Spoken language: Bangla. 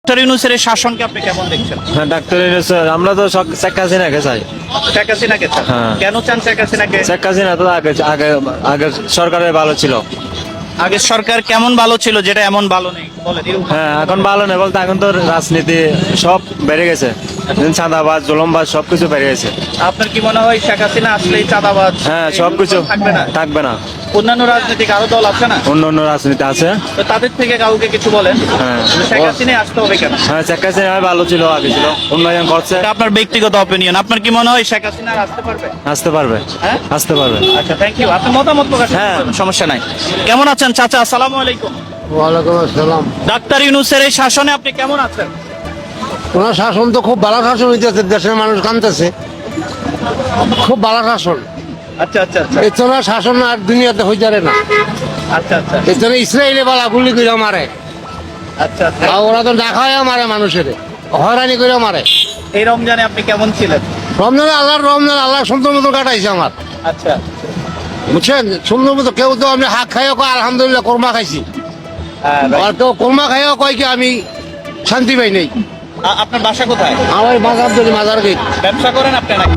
ডক্টর ইউনূসের এই শাসনকে আপনি কেমন দেখছেন? হ্যাঁ, ডাক্তার ইউনূস, আমরা তো শেখ হাসিনাকে চাই। শেখ হাসিনাকে চান? হ্যাঁ। কেন চান শেখ হাসিনাকে? শেখ হাসিনা তো আগে আগে আগে সরকারের ভালো ছিল। আগের সরকার কেমন ভালো ছিল যেটা এমন ভালো নেই বলেন? হ্যাঁ, এখন ভালো নেই বলতে এখন তো রাজনীতি সব বেড়ে গেছে, চাঁদাবাজ জুলুমবাজ সবকিছু বেড়ে গেছে। আপনার কি মনে হয় শেখ হাসিনা আসলেই চাঁদাবাজ হ্যাঁ, সবকিছু থাকবে না? থাকবে না। অন্যান্য রাজনৈতিক আরো দল আছে না, অন্য অন্য রাজনীতি আছে। তো তাদের থেকে কাউকে কিছু বলেন। হ্যাঁ। শেখ হাসিনা আসতে হবে কেন? হ্যাঁ, শেখ হাসিনা ভালো ছিল, আগে ছিল, উন্নয়ন করছে। এটা আপনার ব্যক্তিগত অপিনিয়ন। আপনার কি মনে হয় শেখ হাসিনা আর আসতে পারবে? আসতে পারবে, হ্যাঁ? আসতে পারবে। আচ্ছা, থ্যাংক ইউ। আপনার মতামত প্রকাশ করতে হ্যাঁ। পারেন, সমস্যা নাই। কেমন আছেন চাচা? আসসালামু আলাইকুম। ওয়ালাইকুম আসসালাম। ডাক্তার ইউনূসের এই শাসনে আপনি কেমন আছেন? ওনার শাসন তো খুব ভালো শাসন হইতেছে, দেশের মানুষ কানতেছে, খুব ভালো শাসন। আচ্ছা আচ্ছা আচ্ছা এছাড়া শাসন আর দুনিয়াতে হইতে পারে না। আচ্ছা আচ্ছা এছাড়া ইসরায়েলে বালা গুলি করে মারে, আচ্ছা আচ্ছা। আর ওরা তো দেখায় মারে মানুষের, হয়রানি করে মারে। এই রমজানে আপনি কেমন ছিলেন? রমজান আল্লাহ সুন্দর মতো কাটাইছে আমার, আচ্ছা, বুঝছেন? সুন্দর মতো কেউ তো আমি হাক খাইও কয় আলহামদুলিল্লাহ কোরমা খাইছি, হ্যাঁ, আর কেউ কোরমা খাইও কয় কি আমি শান্তি পাই নাই। আপনার বাসা কোথায়? আমার মাজার গেট। ব্যবসা করেন আপনি নাকি?